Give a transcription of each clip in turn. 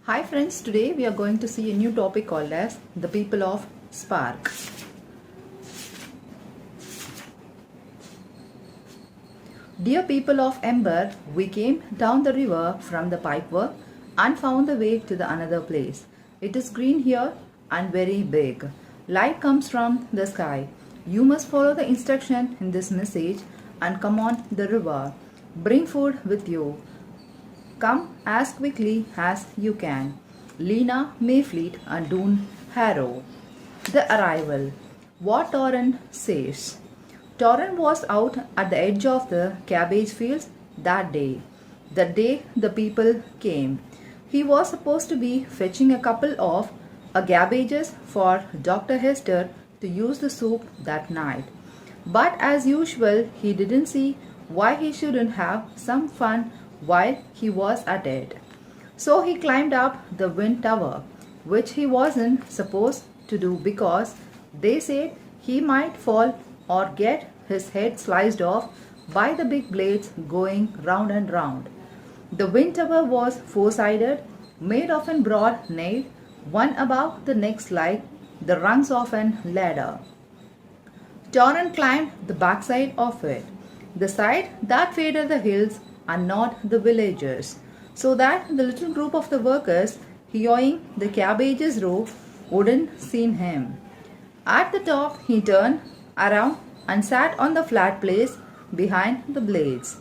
Hi friends, today we are going to see a new topic called as the people of Spark. Dear people of Ember, we came down the river from the pipework and found the way to the another place. It is green here and very big. Light comes from the sky. You must follow the instruction in this message and come on the river. Bring food with you. Come as quickly as you can. Lena, Mayfleet, and Doon Harrow. The arrival. What Torren says. Torren was out at the edge of the cabbage fields that day. The day the people came. He was supposed to be fetching a couple of cabbages for Dr. Hester to use the soup that night. But as usual, he didn't see why he shouldn't have some fun while he was at it. So he climbed up the wind tower, which he wasn't supposed to do because they said he might fall or get his head sliced off by the big blades going round and round. The wind tower was four-sided, made of a broad nail, one above the next like the rungs of an ladder. Torren climbed the backside of it, the side that faded the hills and not the villagers, so that the little group of the workers hewing the cabbages row wouldn't see him. At the top he turned around and sat on the flat place behind the blades,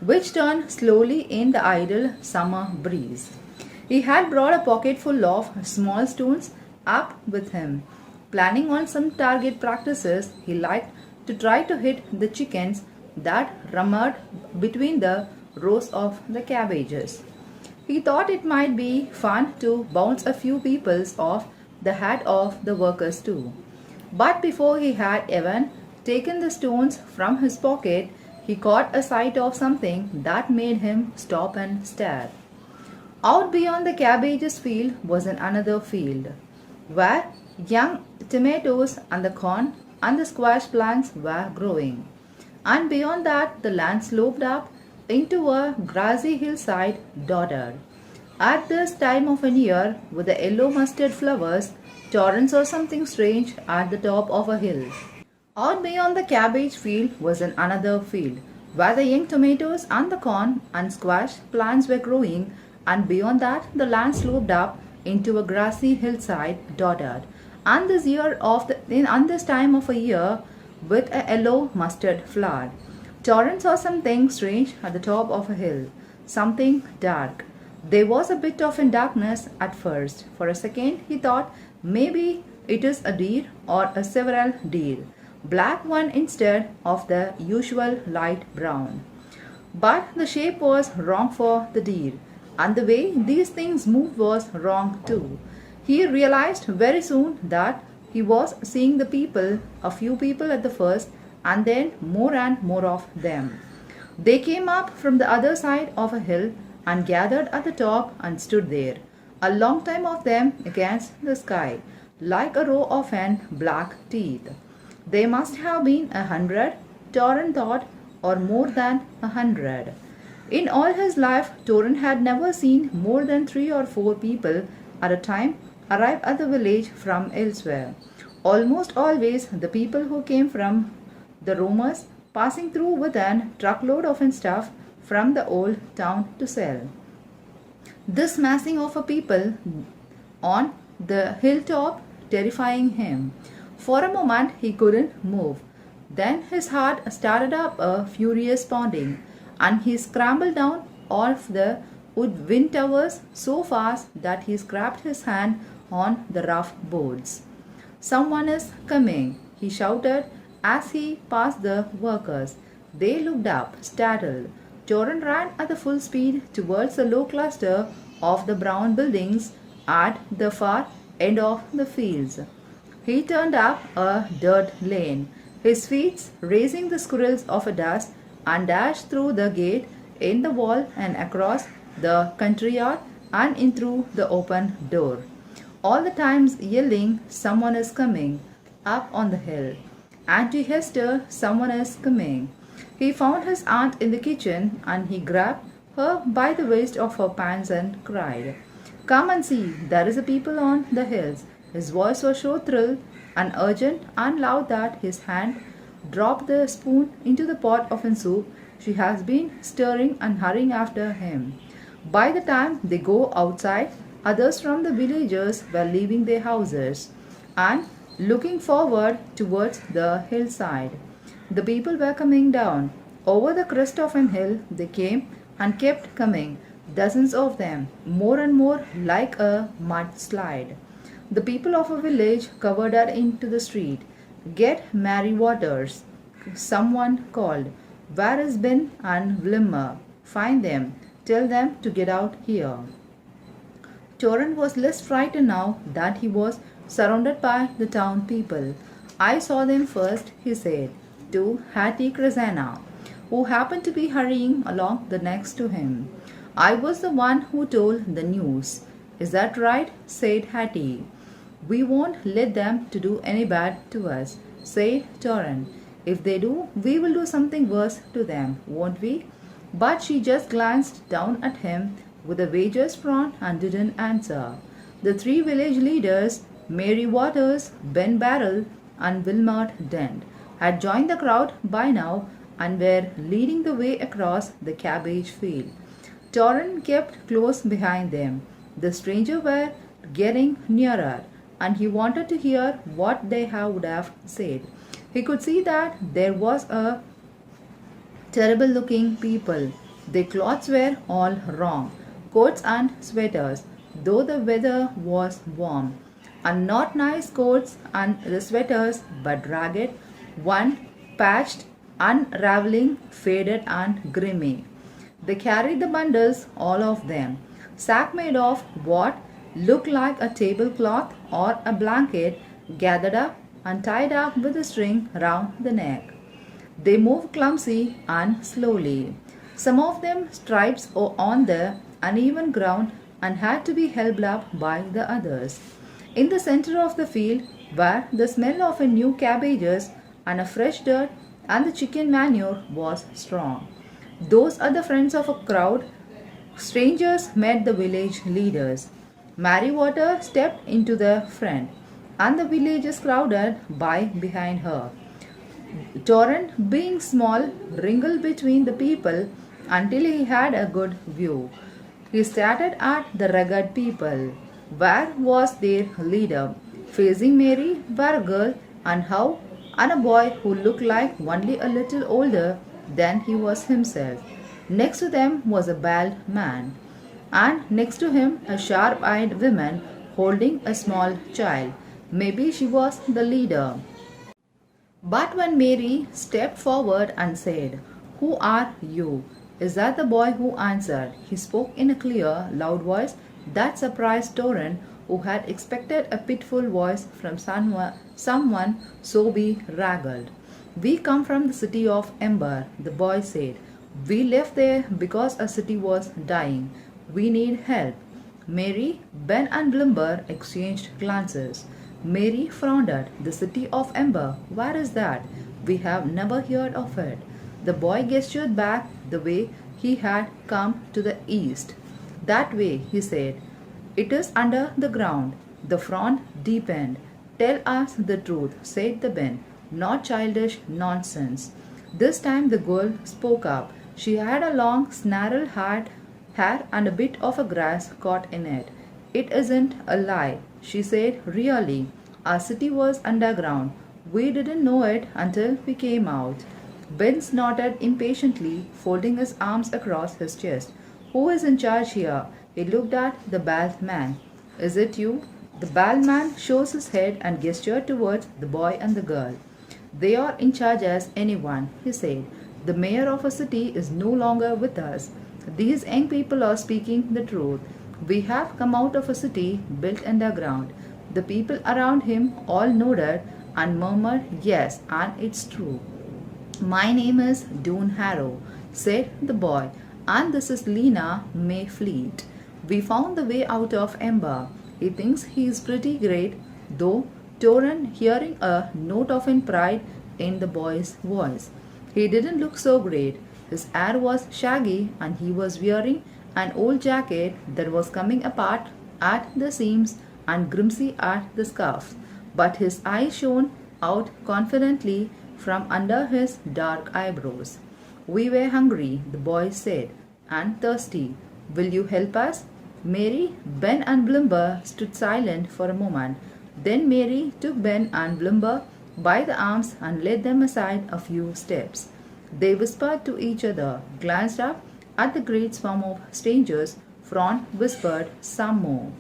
which turned slowly in the idle summer breeze. He had brought a pocket full of small stones up with him. Planning on some target practices, he liked to try to hit the chickens that rumbled between the rows of the cabbages. He thought it might be fun to bounce a few peoples off the head of the workers too. But before he had even taken the stones from his pocket, he caught a sight of something that made him stop and stare. Out beyond the cabbages field was another field, where young tomatoes and the corn and the squash plants were growing. And beyond that, the land sloped up into a grassy hillside dotted. At this time of an year, with the yellow mustard flowers, Torren saw something strange at the top of a hill. Out beyond the cabbage field was another field, where the young tomatoes and the corn and squash plants were growing, and beyond that, the land sloped up into a grassy hillside dotted. And this time of a year, with a yellow mustard flower. Torren saw something strange at the top of a hill, something dark. There was a bit of darkness at first. For a second he thought maybe it is a deer or a several deer, black one instead of the usual light brown. But the shape was wrong for the deer, and the way these things moved was wrong too. He realized very soon that he was seeing the people, a few people at the first, and then more and more of them. They came up from the other side of a hill and gathered at the top and stood there, a long time of them against the sky, like a row of black teeth. They must have been 100, Torren thought, or more than 100. In all his life, Torren had never seen more than 3 or 4 people at a time arrive at the village from elsewhere. Almost always the people who came from the Romers passing through with a truckload of stuff from the old town to sell. This massing of a people on the hilltop terrifying him. For a moment he couldn't move. Then his heart started up a furious pounding, and he scrambled down off the wind towers so fast that he scraped his hand on the rough boards. Someone is coming, he shouted as he passed the workers. They looked up, startled. Torren ran at the full speed towards the low cluster of the brown buildings at the far end of the fields. He turned up a dirt lane, his feet raising the squirrels of a dust, and dashed through the gate in the wall and across the country yard and in through the open door. All the times yelling, "Someone is coming," up on the hill. "Auntie Hester, someone is coming." He found his aunt in the kitchen and he grabbed her by the waist of her pants and cried, Come and see, there is a people on the hills. His voice was so thrilled and urgent and loud that his hand dropped the spoon into the pot of soup she has been stirring and hurrying after him. By the time they go outside, others from the villagers were leaving their houses and looking forward towards the hillside. The people were coming down. Over the crest of an hill they came and kept coming, dozens of them, more and more like a mudslide. The people of a village covered her into the street. Get Mary Waters, someone called. Where is Ben and Wilmer? Find them. Tell them to get out here. Torrent was less frightened now that he was surrounded by the town people. I saw them first, he said, to Hattie Cresana, who happened to be hurrying along the next to him. I was the one who told the news. Is that right? Said Hattie. We won't let them to do any bad to us, said Torrent. If they do, we will do something worse to them, won't we? But she just glanced down at him with a wager's frown and didn't answer. The three village leaders, Mary Waters, Ben Barrel, and Wilmot Dent, had joined the crowd by now and were leading the way across the cabbage field. Torrent kept close behind them. The strangers were getting nearer, and he wanted to hear what they would have said. He could see that there was a terrible looking people. Their clothes were all wrong, coats and sweaters, though the weather was warm, and not nice coats and the sweaters, but ragged, one patched, unraveling, faded, and grimy. They carried the bundles, all of them, sack made of what looked like a tablecloth or a blanket, gathered up and tied up with a string round the neck. They moved clumsy and slowly. Some of them stripes on the uneven ground and had to be held up by the others. In the center of the field where the smell of a new cabbages and a fresh dirt and the chicken manure was strong. Those are the friends of a crowd. Strangers met the village leaders. Mary Water stepped into the front, and the villagers crowded by behind her. Torrent, being small, wriggled between the people until he had a good view. He started at the rugged people. Where was their leader? Facing Mary were a girl and how, and a boy who looked like only a little older than he was himself. Next to them was a bald man, and next to him a sharp-eyed woman holding a small child. Maybe she was the leader. But when Mary stepped forward and said, "Who are you?" Is that the boy who answered? He spoke in a clear, loud voice that surprised Torrent, who had expected a pitiful voice from someone so bedraggled. "We come from the city of Ember," the boy said. "We left there because a city was dying. We need help." Mary, Ben, and Blimber exchanged glances. Mary frowned at the city of Ember. "Where is that? We have never heard of it." The boy gestured back the way he had come to the east. "That way," he said. "It is under the ground." The frown deepened. "Tell us the truth," said the Ben. "Not childish nonsense." This time the girl spoke up. She had a long, snarled hair and a bit of a grass caught in it. "It isn't a lie," she said. "Really, our city was underground. We didn't know it until we came out." Ben snorted impatiently, folding his arms across his chest. "Who is in charge here?" He looked at the bald man. "Is it you?" The bald man shook his head and gestured towards the boy and the girl. "They are in charge as anyone," he said. "The mayor of a city is no longer with us. These young people are speaking the truth. We have come out of a city built underground." The people around him all nodded and murmured, "Yes, and it's true." "My name is Doon Harrow," said the boy, "and this is Lena Mayfleet. We found the way out of Ember." He thinks he is pretty great, though, Torrent hearing a note of pride in the boy's voice. He didn't look so great. His hair was shaggy and he was wearing an old jacket that was coming apart at the seams and grimsy at the scarf, but his eyes shone out confidently from under his dark eyebrows. We were hungry, the boy said, and thirsty. Will you help us? Mary, Ben, and Blimber stood silent for a moment. Then Mary took Ben and Blimber by the arms and led them aside a few steps. They whispered to each other, glanced up at the great swarm of strangers. Fron whispered some more.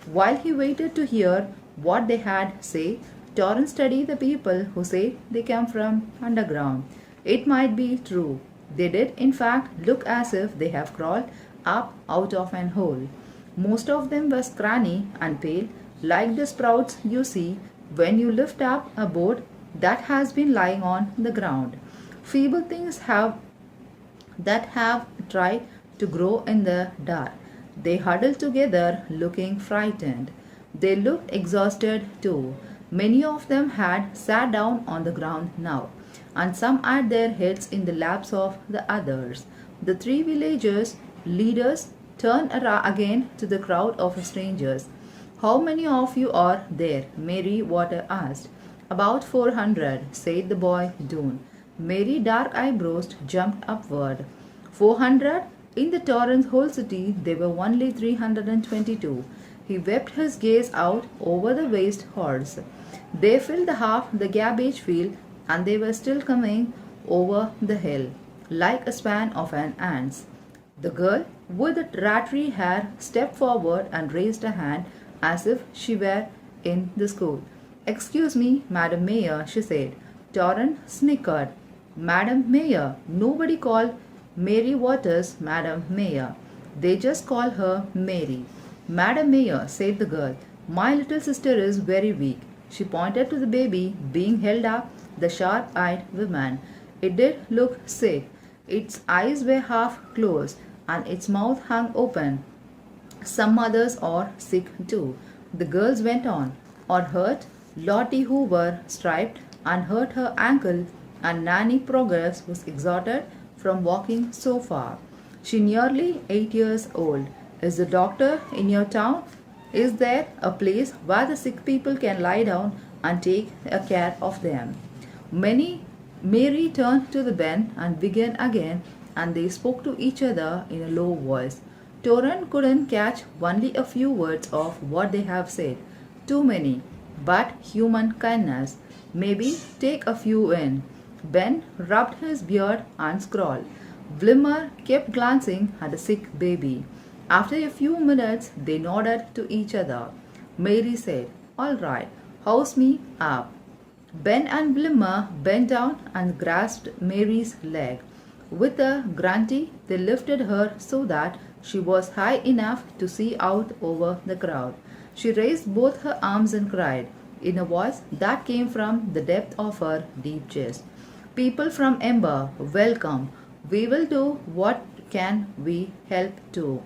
While he waited to hear what they had say, Torrance studied the people who say they come from underground. It might be true. They did, in fact, look as if they have crawled up out of an hole. Most of them were scrawny and pale, like the sprouts you see when you lift up a board that has been lying on the ground. Feeble things have tried to grow in the dark. They huddled together, looking frightened. They looked exhausted too. Many of them had sat down on the ground now, and some had their heads in the laps of the others. The three villagers' leaders turned again to the crowd of strangers. How many of you are there? Mary Water asked. About 400, said the boy Doon. Mary's dark eyebrows jumped upward. 400? In the Torrance whole city, there were only 322. He whipped his gaze out over the vast hordes. They filled half the cabbage field, and they were still coming over the hill, like a span of an ants. The girl with the ratty hair stepped forward and raised a hand as if she were in the school. Excuse me, Madam Mayor, she said. Torrance snickered. Madam Mayor, nobody called Mary Waters Madam Mayor. They just call her Mary. Madam Mayor, said the girl, my little sister is very weak. She pointed to the baby being held up, the sharp-eyed woman. It did look sick. Its eyes were half closed and its mouth hung open. Some mothers are sick too. The girls went on. Or hurt? Lottie Hoover striped and hurt her ankle, and Nanny Progress was exhausted from walking so far. She nearly 8 years old. Is the doctor in your town? Is there a place where the sick people can lie down and take care of them? Mary turned to the Ben and began again, and they spoke to each other in a low voice. Torrance couldn't catch only a few words of what they have said. Too many. But human kindness. Maybe take a few in. Ben rubbed his beard and scrawled. Blimmer kept glancing at the sick baby. After a few minutes, they nodded to each other. Mary said, all right, house me up. Ben and Blimmer bent down and grasped Mary's leg. With a grunty, they lifted her so that she was high enough to see out over the crowd. She raised both her arms and cried, in a voice that came from the depth of her deep chest, people from Ember, welcome. We will do what can we help to.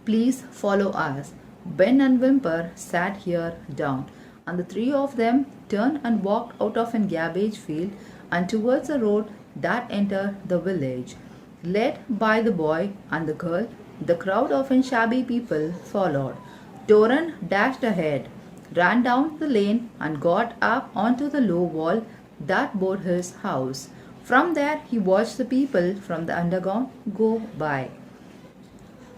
Please follow us. Ben and Whimper sat here down, and the three of them turned and walked out of an cabbage field and towards the road that entered the village. Led by the boy and the girl, the crowd of shabby people followed. Torrance dashed ahead, ran down the lane, and got up onto the low wall that bordered his house. From there, he watched the people from the underground go by.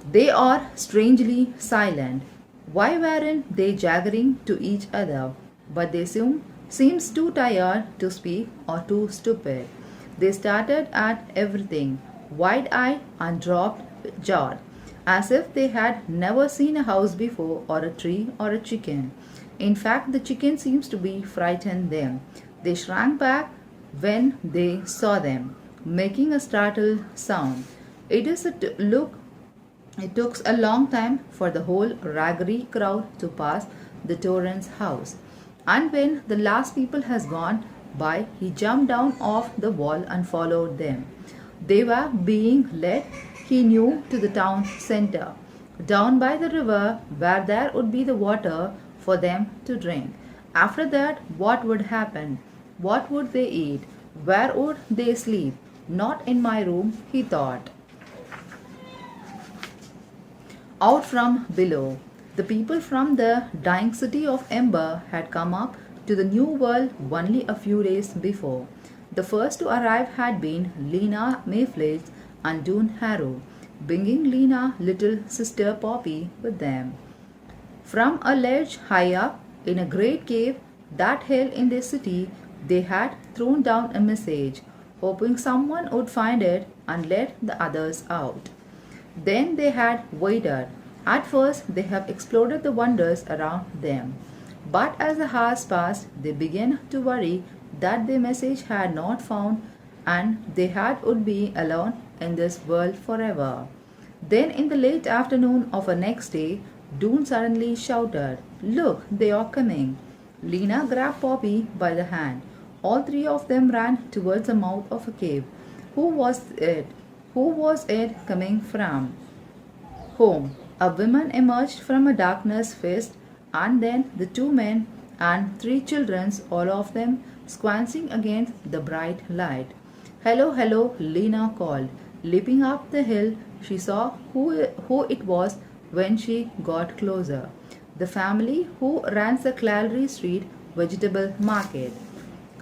They are strangely silent. Why weren't they jabbering to each other? But they seemed too tired to speak or too stupid. They started at everything, wide-eyed and drop-jawed, as if they had never seen a house before, or a tree, or a chicken. In fact, the chicken seems to be frightened them. They shrank back when they saw them, making a startled sound. It took a long time for the whole raggedy crowd to pass the Torrance house. And when the last people has gone by, he jumped down off the wall and followed them. They were being led, he knew, to the town center, down by the river where there would be the water for them to drink. After that, what would happen? What would they eat? Where would they sleep? Not in my room, he thought. Out from below, The people from the dying city of Ember had come up to the new world only a few days before. The first to arrive had been Lena Mayflies and Dune Harrow, bringing Lena little sister Poppy with them. From a ledge high up in a great cave that held in their city, they had thrown down a message, hoping someone would find it and let the others out. Then they had waited. At first, they have explored the wonders around them. But as the hours passed, they began to worry that their message had not found and they had would be alone in this world forever. Then, in the late afternoon of a next day, Doon suddenly shouted, "Look, they are coming!" Lena grabbed Poppy by the hand. All three of them ran towards the mouth of a cave. Who was it? Who was it coming from? Home. A woman emerged from a darkness fist, and then the two men and three children, all of them squinting against the bright light. "Hello, hello," Lena called. Leaping up the hill, she saw who it was when she got closer. The family who ran the Clary Street vegetable market.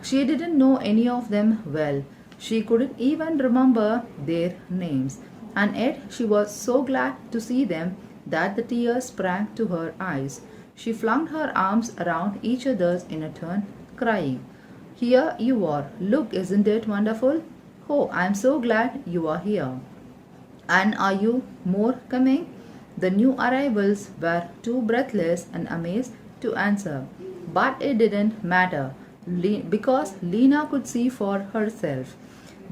She didn't know any of them well. She couldn't even remember their names. And yet she was so glad to see them that the tears sprang to her eyes. She flung her arms around each other's in a turn, crying, "Here you are. Look, isn't it wonderful? Oh, I'm so glad you are here. And are you more coming?" The new arrivals were too breathless and amazed to answer. But it didn't matter because Lena could see for herself.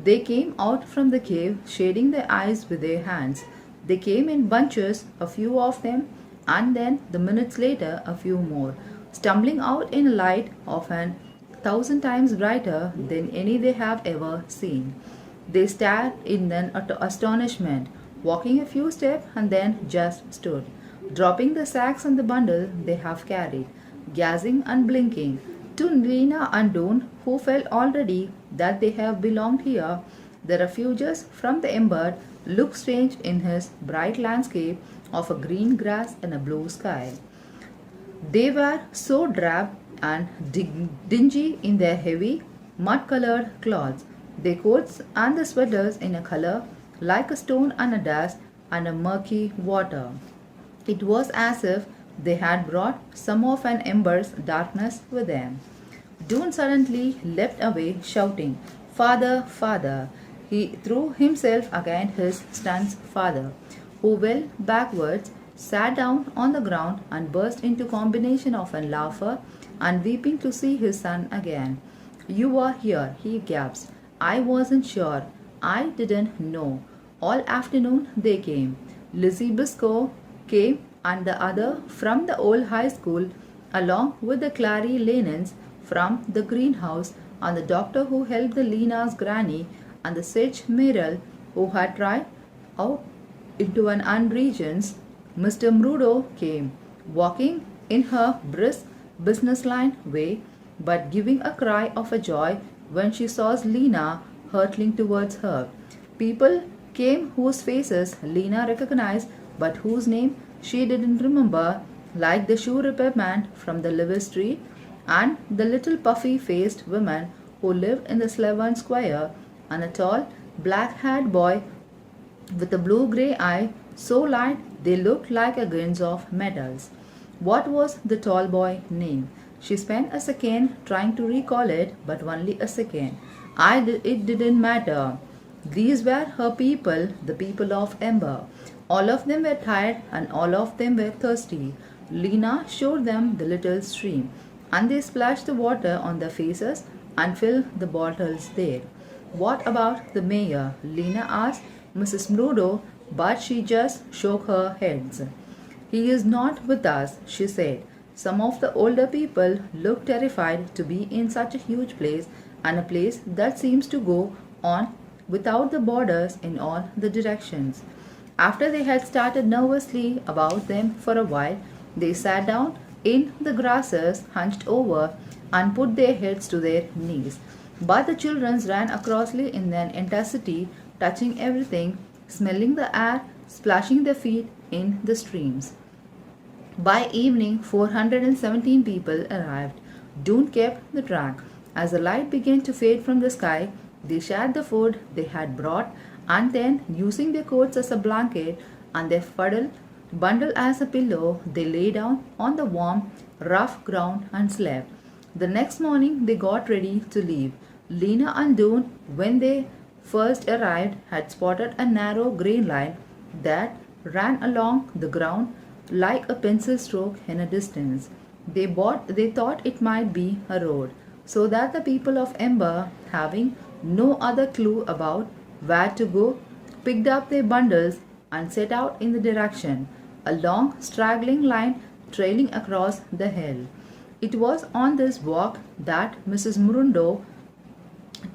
They came out from the cave, shading their eyes with their hands. They came in bunches, a few of them, and then, the minutes later, a few more, stumbling out in a light of 1,000 times brighter than any they have ever seen. They stared in astonishment, walking a few steps and then just stood, dropping the sacks and the bundle they have carried, gazing and blinking. To Lena and Doon, who felt already that they have belonged here, the refugees from the Ember looked strange in his bright landscape of a green grass and a blue sky. They were so drab and dingy in their heavy, mud-colored clothes, their coats and the sweaters in a color like a stone and a dust and a murky water. It was as if they had brought some of an ember's darkness with them. Doon suddenly leapt away, shouting, "Father, father!" He threw himself against his stunned father, who fell backwards, sat down on the ground, and burst into combination of a laughter and weeping to see his son again. "You are here," he gasped. "I wasn't sure. I didn't know. All afternoon they came. Lizzie Biscoe came and the other from the old high school, along with the Clary Lanens from the greenhouse, and the doctor who helped the Lena's granny, and the Sedge Merrill who had tried out into an unregion's. Mr. Mrudo came, walking in her brisk, businesslike way, but giving a cry of a joy when she saw Lena hurtling towards her. People came whose faces Lena recognized, but whose name she didn't remember, like the shoe repair man from the Lewis Street and the little puffy-faced woman who lived in the Sloane Square, and a tall, black-haired boy with a blue-gray eye so light they looked like a grains of metals. What was the tall boy name? She spent a second trying to recall it, but only a second. It didn't matter. These were her people, the people of Ember. All of them were tired and all of them were thirsty. Lena showed them the little stream, and they splashed the water on their faces and filled the bottles there. "What about the mayor?" Lena asked Mrs. Mrudo, but she just shook her heads. "He is not with us," she said. Some of the older people looked terrified to be in such a huge place, and a place that seems to go on without the borders in all the directions. After they had started nervously about them for a while, they sat down in the grasses, hunched over, and put their heads to their knees. But the children ran acrossly in an intensity, touching everything, smelling the air, splashing their feet in the streams. By evening, 417 people arrived. Dune kept the track. As the light began to fade from the sky, they shared the food they had brought and then, using their coats as a blanket and their bundle as a pillow, they lay down on the warm, rough ground and slept. The next morning, they got ready to leave. Lena and Dune, when they first arrived, had spotted a narrow green line that ran along the ground like a pencil stroke in a distance. They thought it might be a road, so that the people of Ember, having no other clue about where to go, picked up their bundles and set out in the direction, a long straggling line trailing across the hill. It was on this walk that Mrs. Murundo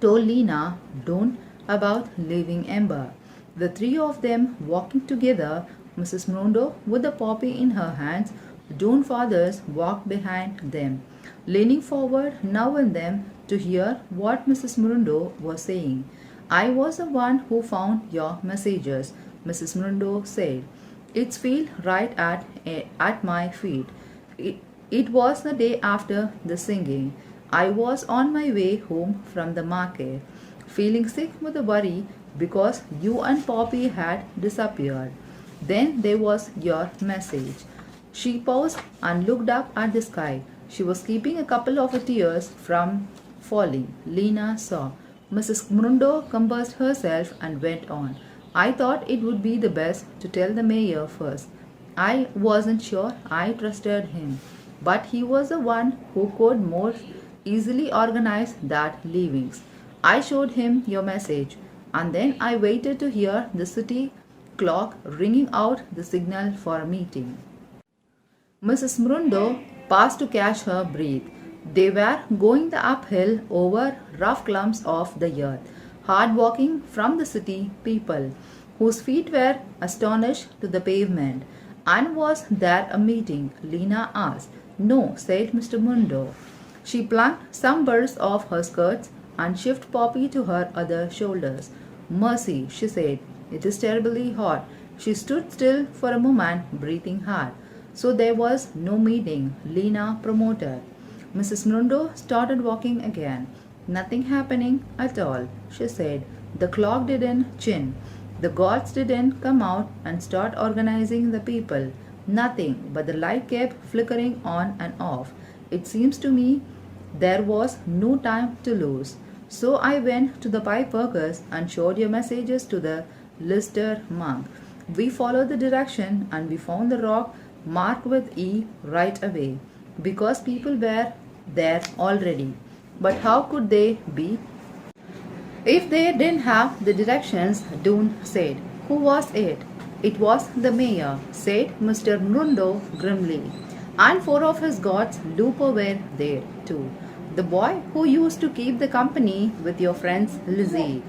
told Lena Doan about leaving Ember. The three of them walking together, Mrs. Murundo with the poppy in her hands, Doan fathers walked behind them, leaning forward now and then to hear what Mrs. Murundo was saying. I was the one who found your messages, Mrs. Murundo said. It's feel right at my feet. It was the day after the singing. I was on my way home from the market, feeling sick with the worry because you and Poppy had disappeared. Then there was your message. She paused and looked up at the sky. She was keeping a couple of tears from falling. Lena saw. Mrs. Murundo composed herself and went on. I thought it would be the best to tell the mayor first. I wasn't sure I trusted him, but he was the one who could more easily organize that leavings. I showed him your message, and then I waited to hear the city clock ringing out the signal for a meeting. Mrs. Murundo paused to catch her breath. They were going the uphill over rough clumps of the earth, hard walking from the city people, whose feet were astonished to the pavement. And was there a meeting? Lena asked. No, said Mr. Mundo. She plucked some burrs off her skirts and shifted Poppy to her other shoulders. Mercy, she said, it is terribly hot. She stood still for a moment, breathing hard. So there was no meeting, Lena promoted. Mrs. Mundo started walking again. Nothing happening at all, she said. The clock didn't chin. The gods didn't come out and start organizing the people. Nothing, but the light kept flickering on and off. It seems to me there was no time to lose. So I went to the pipe workers and showed your messages to the Lister monk. We followed the direction and we found the rock marked with E right away because people were there already. But how could they be? If they didn't have the directions, Doon said. Who was it? It was the mayor, said Mr. Mundo grimly. And four of his gods, Lupo, were there too. The boy who used to keep the company with your friends Lizzie.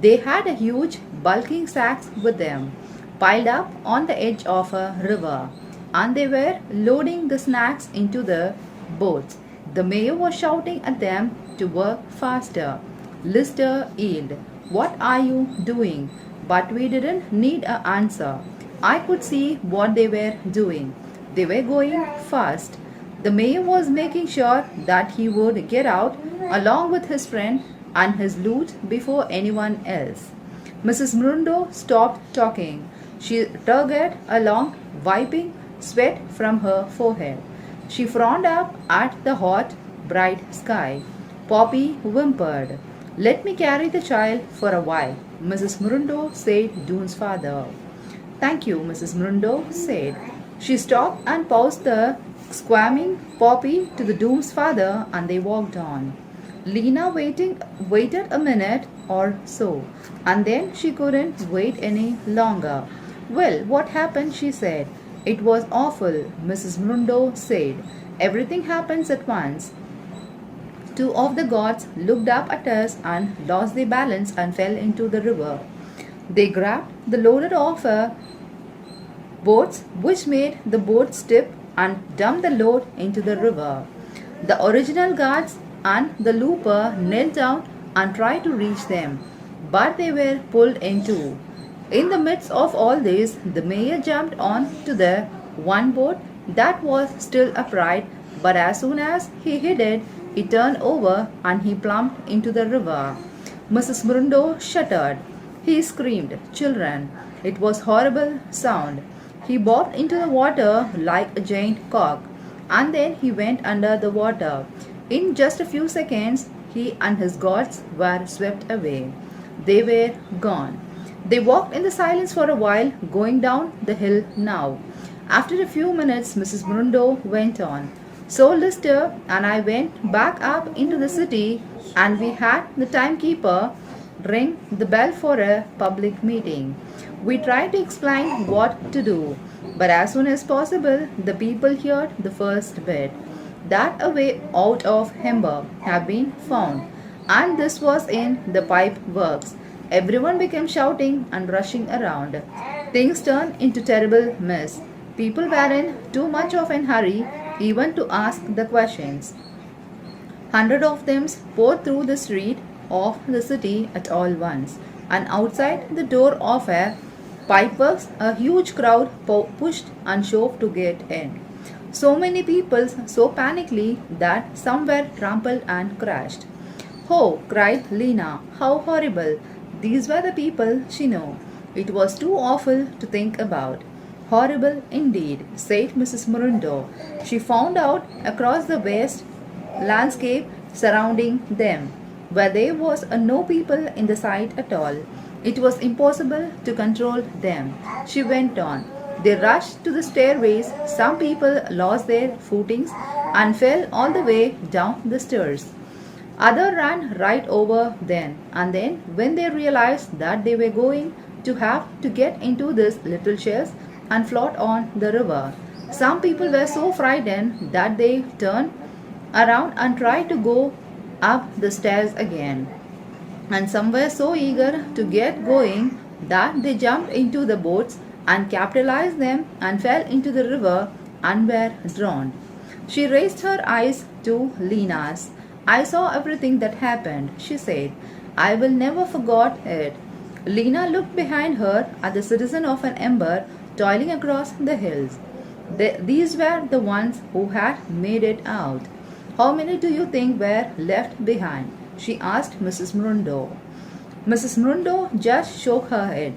They had a huge, bulking sacks with them, piled up on the edge of a river, and they were loading the snacks into the boats. The mayor was shouting at them to work faster. Lister yelled, What are you doing? But we didn't need an answer. I could see what they were doing. They were going fast. The mayor was making sure that he would get out along with his friend and his loot before anyone else. Mrs. Murundo stopped talking. She tugged along, wiping sweat from her forehead. She frowned up at the hot, bright sky. Poppy whimpered. Let me carry the child for a while, Mrs. Murundo said, Doon's father. Thank you, Mrs. Murundo said. She stopped and paused the squirming Poppy to the Doom's father and they walked on. Lena waited a minute or so, and then she couldn't wait any longer. Well, what happened? She said. It was awful, Mrs. Murundo said. Everything happens at once. Two of the gods looked up at us and lost their balance and fell into the river. They grabbed the loaded off boats, which made the boats tip and dumped the load into the river. The original guards and the looper knelt down and tried to reach them, but they were pulled in two. In the midst of all this, the mayor jumped on to the one boat that was still upright, but as soon as he hit it, it turned over and he plumped into the river. Mrs. Murundo shuddered. He screamed, "Children!" It was horrible sound. He bobbed into the water like a giant cock, and then he went under the water. In just a few seconds, he and his gods were swept away. They were gone. They walked in the silence for a while, going down the hill now. After a few minutes, Mrs. Murundo went on. "So Lister and I went back up into the city, and we had the timekeeper ring the bell for a public meeting. We tried to explain what to do, but as soon as possible, the people heard the first bit that a way out of Humber had been found, and this was in the pipe works. Everyone began shouting and rushing around. Things turned into terrible mess. People were in too much of a hurry even to ask the questions. Hundreds of them poured through the street of the city at all once, and outside the door of a pipeworks, a huge crowd pushed and shoved to get in. So many people, so panically that some were trampled and crashed. "Oh!" cried Lena. "How horrible!" These were the people she knew. It was too awful to think about. "Horrible indeed," said Mrs. Murundo. She found out across the vast landscape surrounding them, where there was no people in the sight at all. It was impossible to control them. She went on. They rushed to the stairways. Some people lost their footings and fell all the way down the stairs. Others ran right over them, and then, when they realized that they were going to have to get into these little shells and float on the river, some people were so frightened that they turned around and tried to go up the stairs again. And some were so eager to get going that they jumped into the boats and capitalized them and fell into the river and were drowned. She raised her eyes to Lena's. "I saw everything that happened," she said. "I will never forget it." Lena looked behind her at the citizen of an ember toiling across the hills. These were the ones who had made it out. "How many do you think were left behind?" she asked Mrs. Murundo. Mrs. Murundo just shook her head.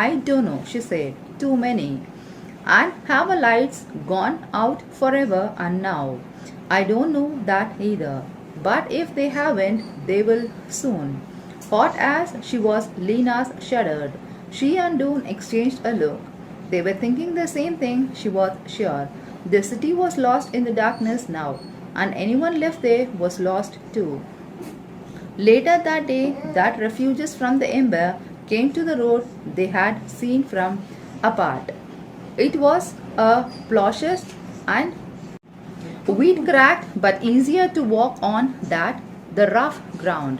"I don't know," she said. "Too many." "And have our lights gone out forever and now?" "I don't know that either. But if they haven't, they will soon." Hot as she was, Lena shuddered. She and Doon exchanged a look. They were thinking the same thing, she was sure. The city was lost in the darkness now, and anyone left there was lost too. Later that day, that refugees from the ember came to the road they had seen from apart. It was a ploughed and weed cracked but easier to walk on than the rough ground.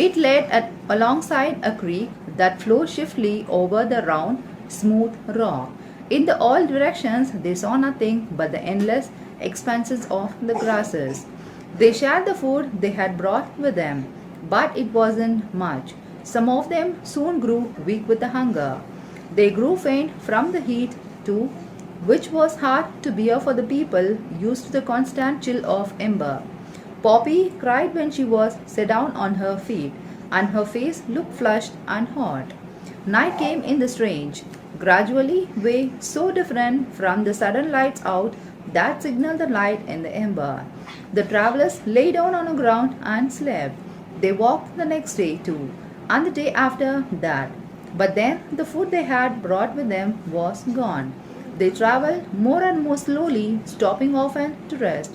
It led alongside a creek that flowed swiftly over the round, smooth rock. In all directions they saw nothing but the endless expanses of the grasses. They shared the food they had brought with them, but it wasn't much. Some of them soon grew weak with the hunger. They grew faint from the heat too, which was hard to bear for the people used to the constant chill of ember. Poppy cried when she was set down on her feet, and her face looked flushed and hot. Night came in the strange, gradually way so different from the sudden lights out that signaled the light in the ember. The travelers lay down on the ground and slept. They walked the next day too, and the day after that. But then the food they had brought with them was gone. They traveled more and more slowly, stopping often to rest.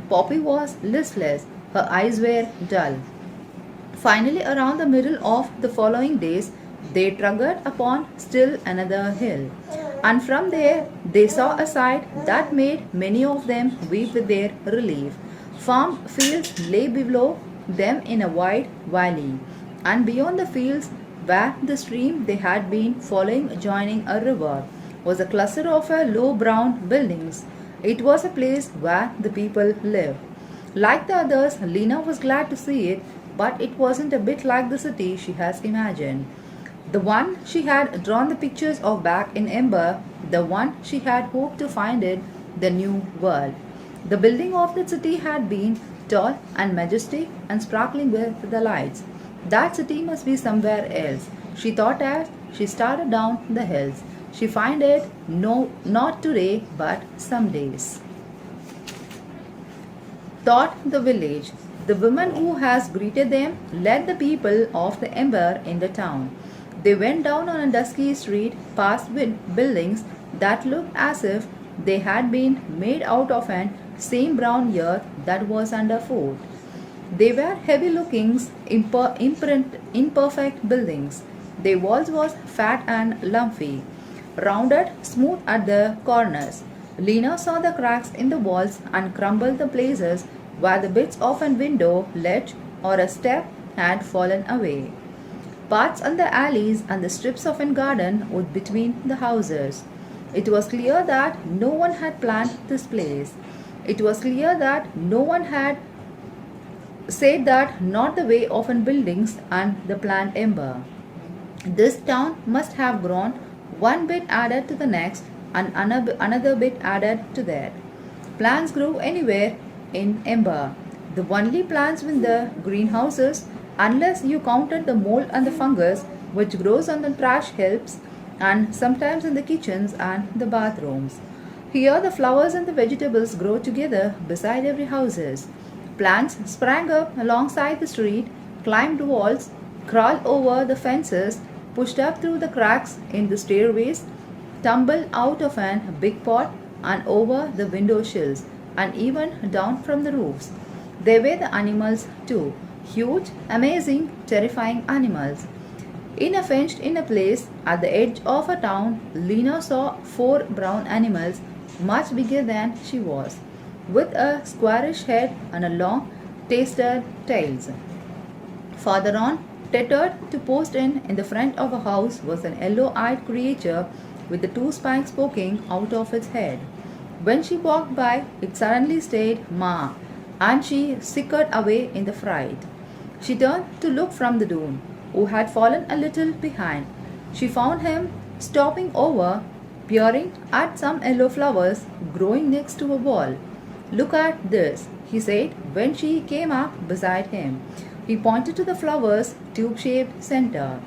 Poppy was listless. Her eyes were dull. Finally, around the middle of the following days, they trudged upon still another hill. And from there, they saw a sight that made many of them weep with their relief. Farm fields lay below them in a wide valley, and beyond the fields, where the stream they had been following joining a river, was a cluster of low brown buildings. It was a place where the people lived. Like the others, Lena was glad to see it, but it wasn't a bit like the city she has imagined. The one she had drawn the pictures of back in Ember, the one she had hoped to find it the new world. The building of the city had been tall and majestic and sparkling with the lights. That city must be somewhere else, she thought as she started down the hills. She find it no not today but some days. Thought the village. The woman who has greeted them led the people of the ember in the town. They went down on a dusky street past buildings that looked as if they had been made out of an same brown earth that was underfoot. They were heavy looking, imperfect buildings. Their walls was fat and lumpy, rounded smooth at the corners. Lena saw the cracks in the walls and crumbled the places where the bits of a window, ledge, or a step had fallen away. Paths on the alleys and the strips of a garden would between the houses. It was clear that no one had planned this place. It was clear that no one had said that not the way of an buildings and the planned ember. This town must have grown, one bit added to the next and another bit added to that. Plants grow anywhere in ember. The only plants in the greenhouses, unless you counted the mold and the fungus which grows on the trash heaps and sometimes in the kitchens and the bathrooms. Here the flowers and the vegetables grow together beside every houses. Plants sprang up alongside the street, climbed walls, crawled over the fences, pushed up through the cracks in the stairways, tumbled out of a big pot and over the window sills and even down from the roofs. They were the animals too, huge, amazing, terrifying animals. Fenced in a place at the edge of a town, Lena saw 4 brown animals much bigger than she was, with a squarish head and a long, tastered tails. Farther on, tethered to post in the front of a house was an yellow-eyed creature with the 2 spikes poking out of its head. When she walked by, it suddenly stayed Ma, and she sickered away in the fright. She turned to look from the Doon, who had fallen a little behind. She found him stopping over, peering at some yellow flowers growing next to a wall. Look at this, he said when she came up beside him. He pointed to the flower's tube-shaped center.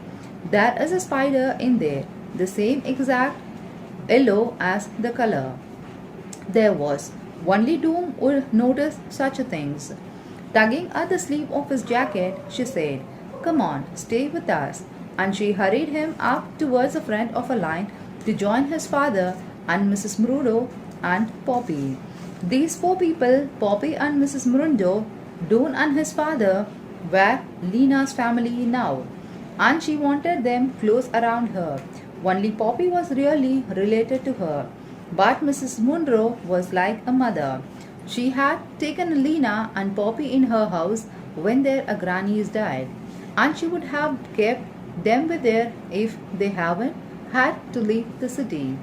There is a spider in there, the same exact yellow as the color. There was. Only Doom would notice such things. Tugging at the sleeve of his jacket, she said, "Come on, stay with us." And she hurried him up towards the front of a line to join his father and Mrs. Murundo and Poppy. These 4 people, Poppy and Mrs. Murundo, Doon and his father, were Lena's family now, and she wanted them close around her. Only Poppy was really related to her, but Mrs. Munro was like a mother. She had taken Lena and Poppy in her house when their grannies died, and she would have kept them with her if they haven't had to leave the city.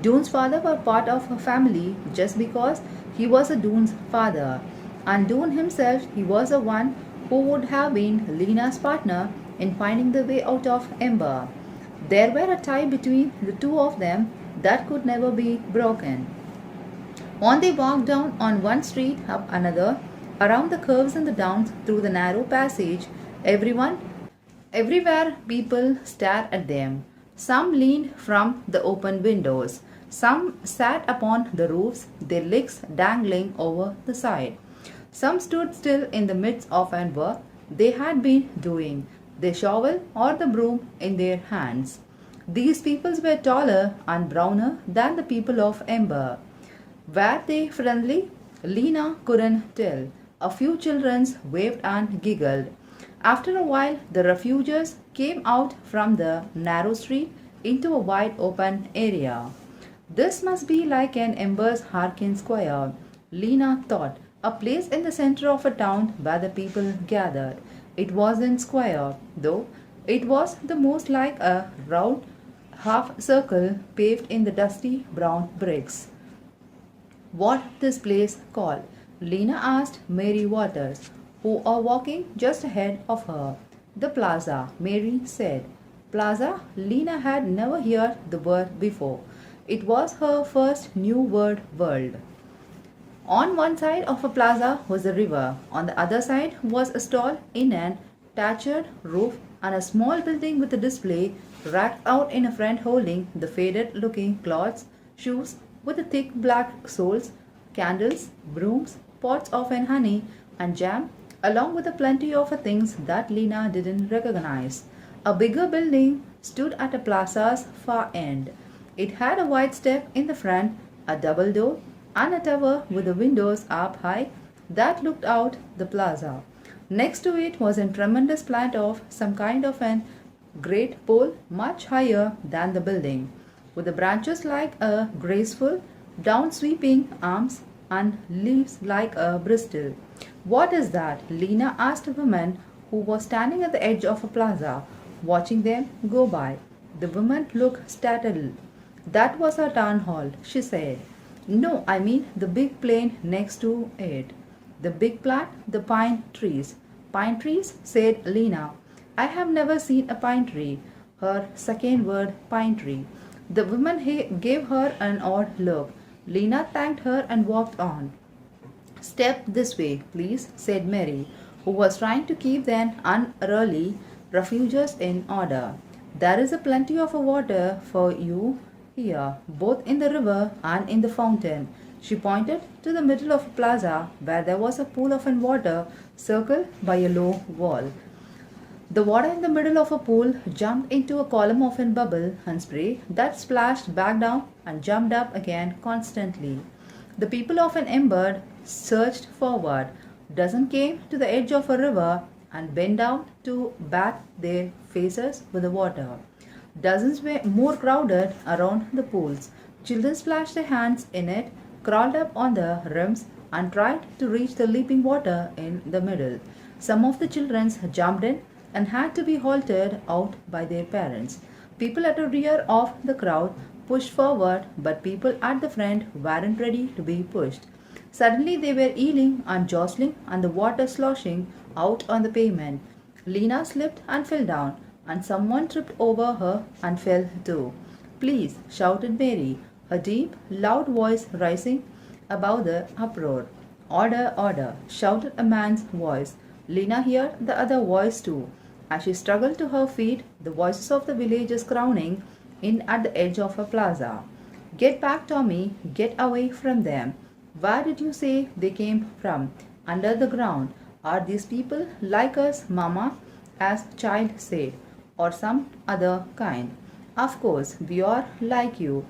Doon's father was part of her family just because he was a Doon's father, and Doon himself, he was the one who would have been Lena's partner in finding the way out of Ember. There were a tie between the 2 of them that could never be broken. On they walked down on one street, up another, around the curves and the downs, through the narrow passage. Everywhere people stared at them. Some leaned from the open windows. Some sat upon the roofs, their legs dangling over the side. Some stood still in the midst of an work they had been doing, their shovel or the broom in their hands. These peoples were taller and browner than the people of Ember. Were they friendly? Lena couldn't tell. A few children waved and giggled. After a while, the refugees came out from the narrow street into a wide open area. This must be like an Ember's Harkin Square, Lena thought, a place in the center of a town where the people gathered. It wasn't square, though. It was the most like a round half circle paved in the dusty brown bricks. What this place called? Lena asked Mary Waters, who was walking just ahead of her. The plaza, Mary said. Plaza? Lena had never heard the word before. It was her first new world. On one side of a plaza was the river. On the other side was a stall in an thatched roof and a small building with a display racked out in a front holding the faded looking cloths, shoes with the thick black soles, candles, brooms, pots of an honey and jam, along with a plenty of things that Lena didn't recognize. A bigger building stood at a plaza's far end. It had a wide step in the front, a double door, and a tower with the windows up high that looked out the plaza. Next to it was a tremendous plant of some kind of an great pole much higher than the building, with the branches like a graceful, down sweeping arms and leaves like a bristle. What is that? Lena asked a woman who was standing at the edge of a plaza, watching them go by. The woman looked startled. That was our town hall, she said. No, I mean the big plain next to it. The big plant, the pine trees. Pine trees, said Lena. I have never seen a pine tree. Her second word, pine tree. The woman gave her an odd look. Lena thanked her and walked on. Step this way, please, said Mary, who was trying to keep the unruly refugees in order. There is a plenty of water for you here, both in the river and in the fountain. She pointed to the middle of the plaza where there was a pool of water circled by a low wall. The water in the middle of a pool jumped into a column of a bubble and spray that splashed back down and jumped up again constantly. The people of an ember surged forward. Dozens came to the edge of a river and bent down to bat their faces with the water. Dozens were more crowded around the pools. Children splashed their hands in it, crawled up on the rims, and tried to reach the leaping water in the middle. Some of the children jumped in and had to be halted out by their parents. People at the rear of the crowd pushed forward, but people at the front weren't ready to be pushed. Suddenly they were yelling and jostling and the water sloshing out on the pavement. Lena slipped and fell down, and someone tripped over her and fell too. Please, shouted Mary, her deep, loud voice rising above the uproar. Order, order, shouted a man's voice. Lena heard the other voice too. As she struggled to her feet, the voices of the villagers crowding in at the edge of a plaza. Get back, Tommy, get away from them. Where did you say they came from? Under the ground. Are these people like us, Mama? As child said, or some other kind. Of course, we are like you,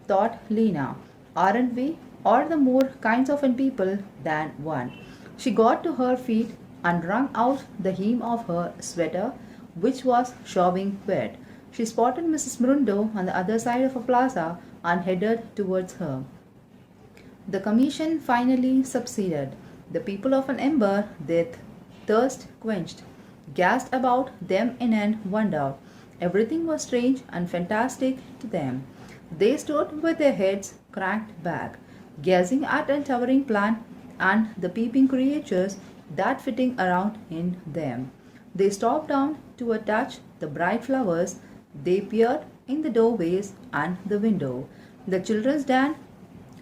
thought Lena. Aren't we? Or the more kinds of people than one. She got to her feet and wrung out the hem of her sweater, which was sobbing wet. She spotted Mrs. Murundo on the other side of a plaza and headed towards her. The commission finally succeeded. The people of an ember, their thirst quenched, gasped about them in an wonder. Everything was strange and fantastic to them. They stood with their heads cranked back, gazing at a towering plant and the peeping creatures that flitting around in them. They stopped down to touch the bright flowers. They peered in the doorways and the window. The children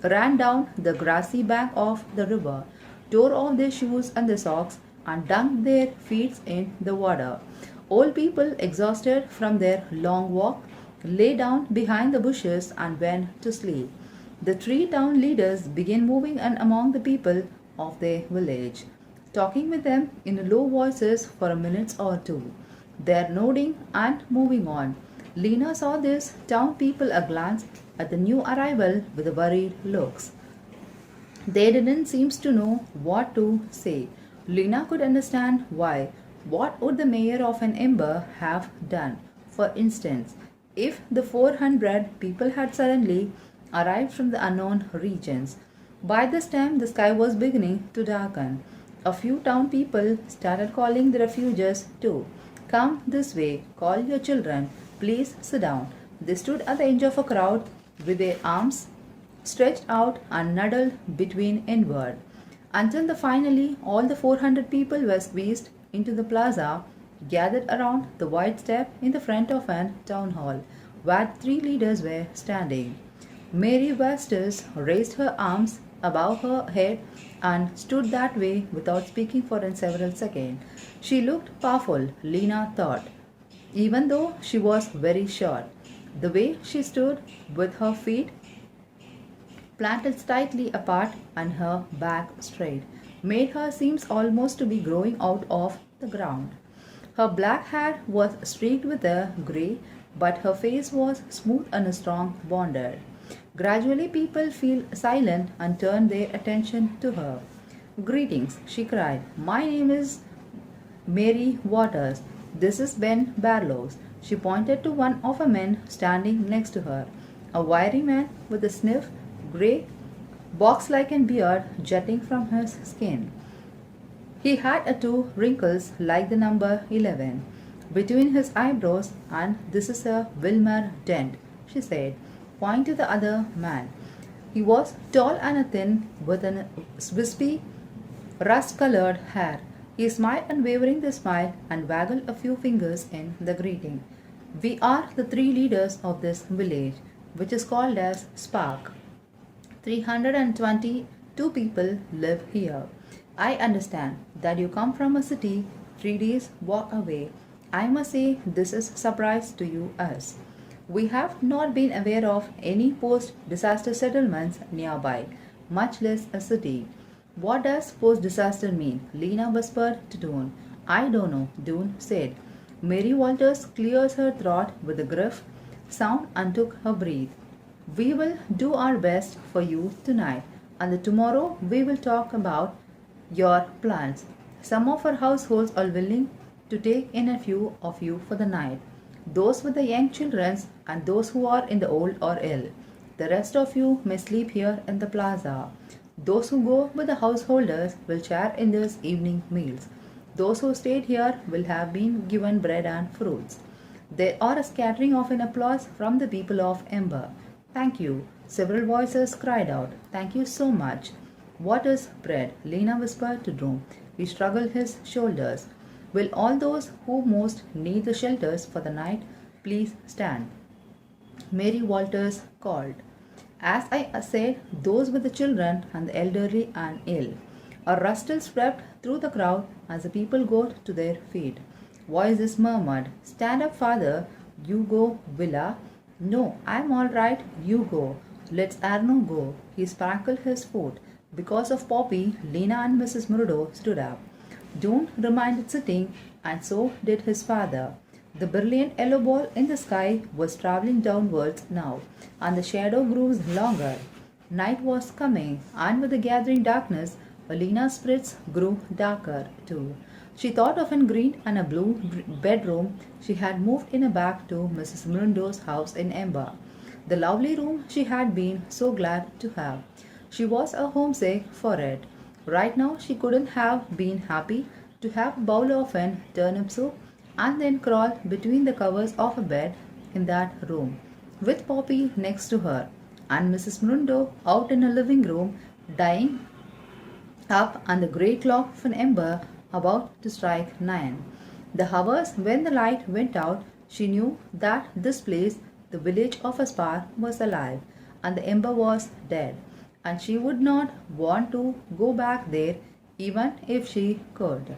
ran down the grassy bank of the river, tore off their shoes and their socks, and dunked their feet in the water. Old people, exhausted from their long walk, lay down behind the bushes and went to sleep. The three town leaders began moving among the people of their village, talking with them in low voices for a minute or two. They nodding and moving on. Lena saw these town people a glance at the new arrival with worried looks. They didn't seem to know what to say. Lena could understand why. What would the mayor of an ember have done? For instance, if the 400 people had suddenly arrived from the unknown regions. By this time, the sky was beginning to darken. A few town people started calling the refugees too. Come this way, call your children, please sit down. They stood at the edge of a crowd with their arms stretched out and nuddled between inward until finally all the 400 people were squeezed into the plaza, gathered around the wide step in the front of an town hall where three leaders were standing. Mary Vastus raised her arms above her head and stood that way without speaking for several seconds. She looked powerful, Lena thought, even though she was very short. The way she stood with her feet planted slightly apart and her back straight made her seem almost to be growing out of the ground. Her black hair was streaked with a grey, but her face was smooth and strong bonded. Gradually, people fell silent and turned their attention to her. Greetings, she cried. My name is Mary Waters. This is Ben Barlows. She pointed to one of the men standing next to her, a wiry man with a stiff, grey, box like beard jutting from his skin. He had two wrinkles like the number 11 between his eyebrows, and this is a Wilmer Dent, she said, pointing to the other man. He was tall and thin with a wispy, rust colored hair. He smiled and wavering the smile and waggled a few fingers in the greeting. We are the three leaders of this village, which is called as Spark. 322 people live here. I understand that you come from a city 3 days walk away. I must say this is a surprise to you us. We have not been aware of any post-disaster settlements nearby, much less a city. What does post-disaster mean? Lena whispered to Doon. I don't know, Doon said. Mary Walters clears her throat with a gruff sound and took her breath. We will do our best for you tonight, and tomorrow we will talk about your plans. Some of our households are willing to take in a few of you for the night. Those with the young children and those who are in the old or ill. The rest of you may sleep here in the plaza. Those who go with the householders will share in these evening meals. Those who stayed here will have been given bread and fruits. There are a scattering of an applause from the people of Ember. Thank you. Several voices cried out. Thank you so much. What is bread? Lena whispered to Drew. He shrugged his shoulders. Will all those who most need the shelters for the night please stand? Mary Walters called. As I said, those with the children and the elderly and ill. A rustle swept through the crowd as the people got to their feet. Voices murmured, Stand up, father. You go, Villa. No, I'm all right. You go. Let's Arno go. He sprinkled his foot. Because of Poppy, Lena and Mrs. Murdo stood up. Doon remained sitting, and so did his father. The brilliant yellow ball in the sky was traveling downwards now, and the shadow grew longer. Night was coming, and with the gathering darkness, Lena's spirits grew darker too. She thought of a green and a blue bedroom she had moved in back to Mrs. Murdo's house in Ember. The lovely room she had been so glad to have. She was a homesick for it. Right now she couldn't have been happy to have a bowl of an turnip soup and then crawl between the covers of a bed in that room, with Poppy next to her, and Mrs. Mundo out in a living room, dying up and the grey clock of an ember about to strike 9. The hours when the light went out, she knew that this place, the village of Aspar, was alive, and the ember was dead, and she would not want to go back there even if she could.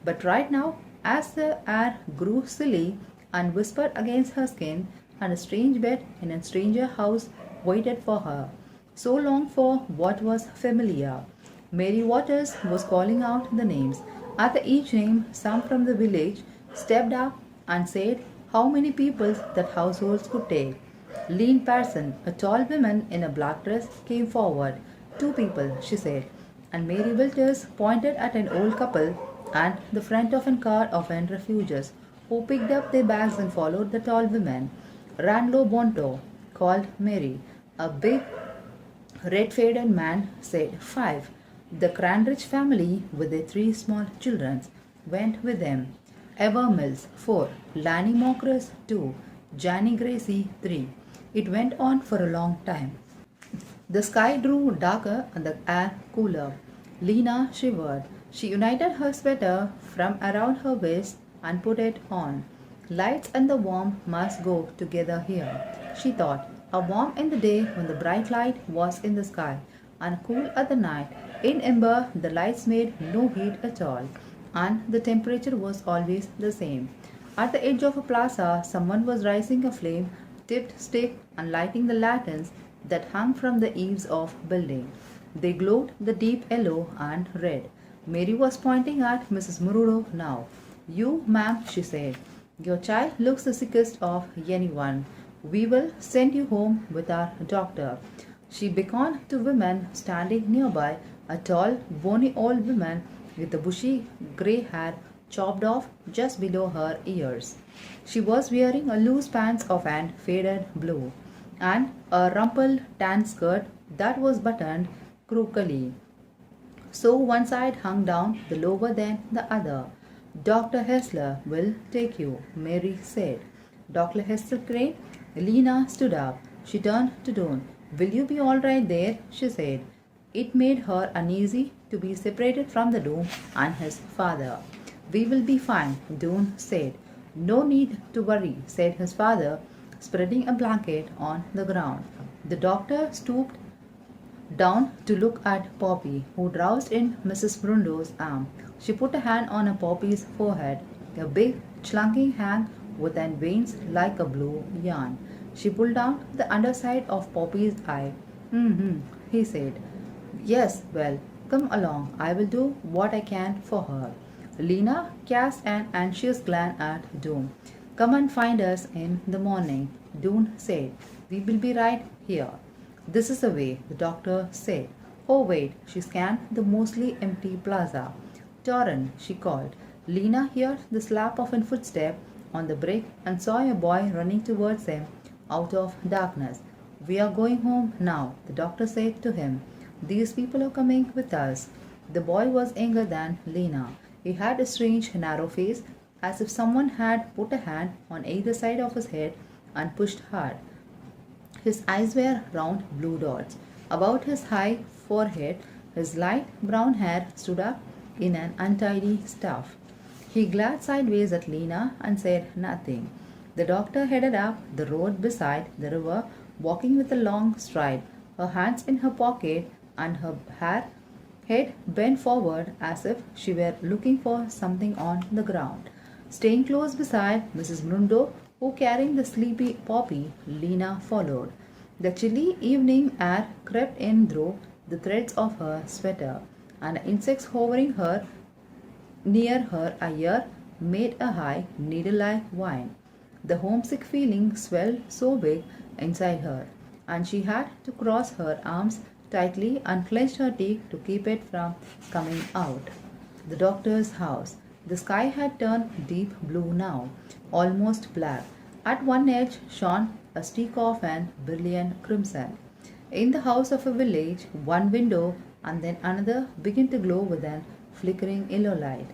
But right now, as the air grew silly and whispered against her skin, and a strange bed in a stranger house waited for her, so long for what was familiar. Mary Waters was calling out the names. At each name, some from the village stepped up and said how many people that households could take. Lean Parson, a tall woman in a black dress, came forward. 2 people, she said, and Mary Walters pointed at an old couple and the front of a car of refugees who picked up their bags and followed the tall woman. Ranlo Bonto, called Mary. A big, red-faded man said 5. The Cranbridge family, with their 3 small children, went with them. Ever Mills, 4. Lanny Mokris, 2. Janny Gracie, 3. It went on for a long time. The sky grew darker and the air cooler. Lena shivered. She united her sweater from around her waist and put it on. Lights and the warmth must go together here, she thought. A warm in the day when the bright light was in the sky, and cool at the night. In Ember, the lights made no heat at all, and the temperature was always the same. At the edge of a plaza, someone was raising a flame tipped stick and lighting the lanterns that hung from the eaves of building. They glowed the deep yellow and red. Mary was pointing at Mrs. Murudo now. You, ma'am, she said, your child looks the sickest of anyone. We will send you home with our doctor. She beckoned to women standing nearby, a tall, bony old woman with a bushy grey hair chopped off just below her ears. She was wearing a loose pants of an faded blue and a rumpled tan skirt that was buttoned crookily. So one side hung down the lower than the other. Dr. Hessler will take you, Mary said. Dr. Hessler came. Lena stood up. She turned to Dawn. Will you be all right there? She said. It made her uneasy to be separated from the Doom and his father. We will be fine, Dawn said. No need to worry, said his father, spreading a blanket on the ground. The doctor stooped down to look at Poppy, who drowsed in Mrs. Brundo's arm. She put a hand on a Poppy's forehead, a big, chunking hand with an veins like a blue yarn. She pulled down the underside of Poppy's eye. He said. Yes, well, come along. I will do what I can for her. Lena cast an anxious glance at Doom. Come and find us in the morning, Doon said. We will be right here. This is the way, the doctor said. Oh, wait, she scanned the mostly empty plaza. Torren, she called. Lena heard the slap of a footstep on the brick and saw a boy running towards them out of darkness. We are going home now, the doctor said to him. These people are coming with us. The boy was younger than Lena. He had a strange, narrow face, as if someone had put a hand on either side of his head and pushed hard. His eyes were round blue dots. About his high forehead, his light brown hair stood up in an untidy stuff. He glared sideways at Lena and said nothing. The doctor headed up the road beside the river, walking with a long stride, her hands in her pocket and her head bent forward as if she were looking for something on the ground. Staying close beside Mrs. Brundo, who carrying the sleepy Poppy, Lena followed. The chilly evening air crept in through the threads of her sweater, and insects hovering near her ear made a high, needle-like whine. The homesick feeling swelled so big inside her, and she had to cross her arms tightly and clenched her teeth to keep it from coming out. The doctor's house. The sky had turned deep blue now, almost black. At one edge shone a streak of an brilliant crimson. In the house of a village, one window and then another began to glow with an flickering yellow light.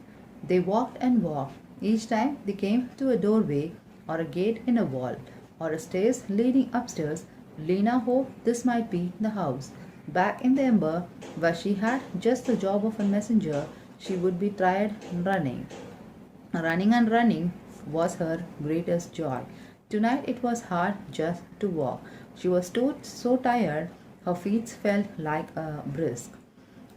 They walked and walked. Each time they came to a doorway or a gate in a wall or a stairs leading upstairs, Lena hoped this might be the house. Back in the Ember, where she had just the job of a messenger, she would be tired running. Running and running was her greatest joy. Tonight it was hard just to walk. She was so tired, her feet felt like a brisk.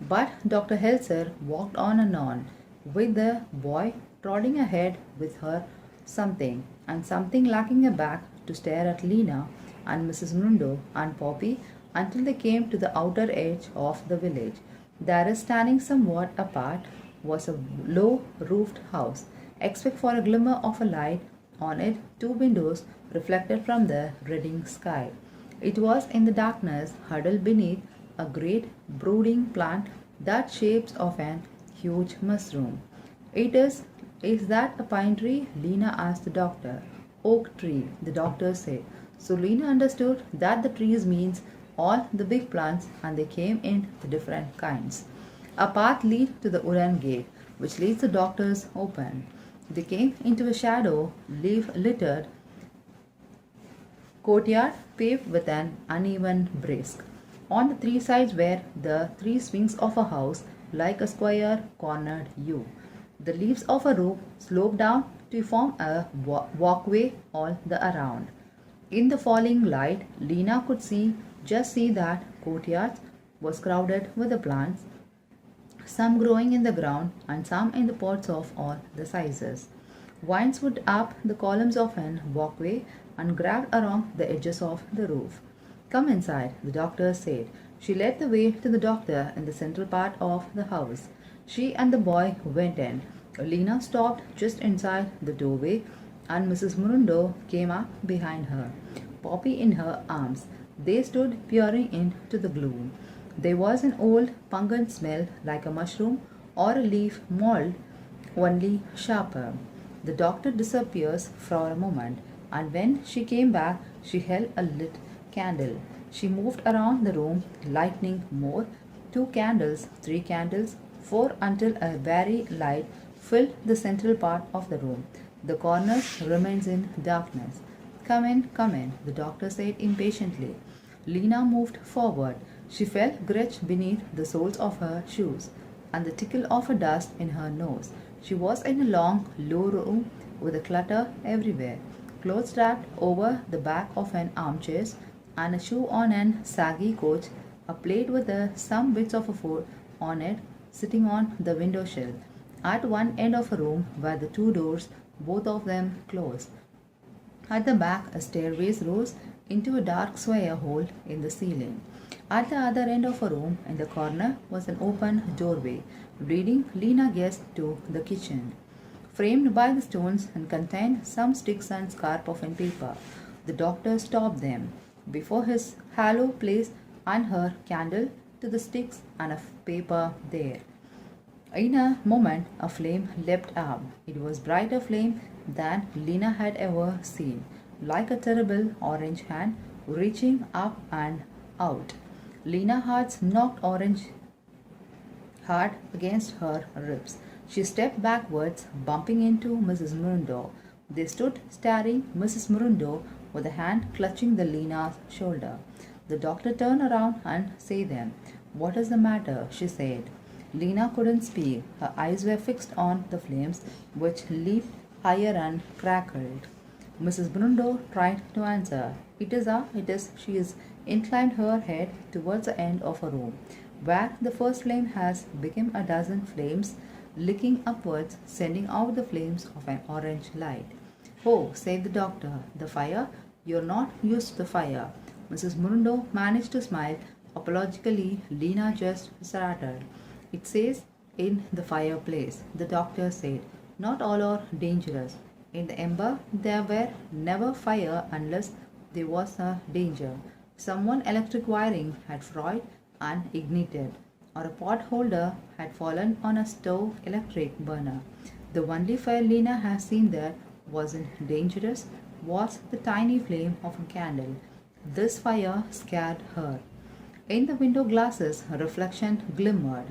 But Dr. Helser walked on and on, with the boy trotting ahead with her something, and something lacking a back to stare at Lena and Mrs. Mundo and Poppy until they came to the outer edge of the village. There, standing somewhat apart, was a low roofed house, except for a glimmer of a light on it, two windows reflected from the reddening sky. It was in the darkness, huddled beneath a great brooding plant that shapes of an huge mushroom. Is that a pine tree? Lena asked the doctor. Oak tree, the doctor said. So Lena understood that the trees means all the big plants and they came in the different kinds. A path led to the wooden gate, which leads the doctor's open. They came into a shadow, leaf-littered courtyard paved with an uneven brick. On the three sides were the three wings of a house, like a square cornered U. The leaves of a roof sloped down to form a walkway all the around. In the falling light, Lena could see that courtyard was crowded with the plants, some growing in the ground and some in the pots of all the sizes. Vines would up the columns of an walkway and grabbed around the edges of the roof. Come inside, the doctor said. She led the way to the doctor in the central part of the house. She and the boy went in. Lena stopped just inside the doorway and Mrs. Murundo came up behind her, Poppy in her arms. They stood peering into the gloom. There was an old pungent smell like a mushroom or a leaf mold, only sharper. The doctor disappears for a moment, and when she came back, she held a lit candle. She moved around the room, lighting more. 2 candles, 3 candles, 4 until a very light filled the central part of the room. The corners remains in darkness. Come in, the doctor said impatiently. Lena moved forward. She felt gritch beneath the soles of her shoes and the tickle of a dust in her nose. She was in a long, low room with a clutter everywhere. Clothes wrapped over the back of an armchair and a shoe on an saggy couch, a plate with some bits of food on it sitting on the window sill. At one end of a room were the 2 doors, both of them closed. At the back, a stairway rose into a dark square hole in the ceiling. At the other end of a room, in the corner, was an open doorway, leading Lena guessed to the kitchen. Framed by the stones and contained some sticks and scrap of paper. The doctor stopped them before his hollow place and her candle to the sticks and a paper there. In a moment, a flame leapt up. It was brighter flame than Lena had ever seen, like a terrible orange hand reaching up and out. Lena's heart knocked orange hard against her ribs. She stepped backwards, bumping into Mrs. Murundo. They stood staring, Mrs. Murundo with a hand clutching the Lena's shoulder. The doctor turned around and said them. What is the matter? She said. Lena couldn't speak. Her eyes were fixed on the flames, which leaped higher and crackled. Mrs. Brundo tried to answer. It is. She is inclined her head towards the end of a room, where the first flame has become a dozen flames, licking upwards, sending out the flames of an orange light. Oh, said the doctor, the fire? You're not used to the fire. Mrs. Murundo managed to smile apologetically. Lena just started. It says in the fireplace, the doctor said. Not all are dangerous. In the ember, there were never fire unless there was a danger. Someone electric wiring had fried and ignited, or a pot holder had fallen on a stove electric burner. The only fire Lena has seen that wasn't dangerous was the tiny flame of a candle. This fire scared her. In the window glasses, a reflection glimmered.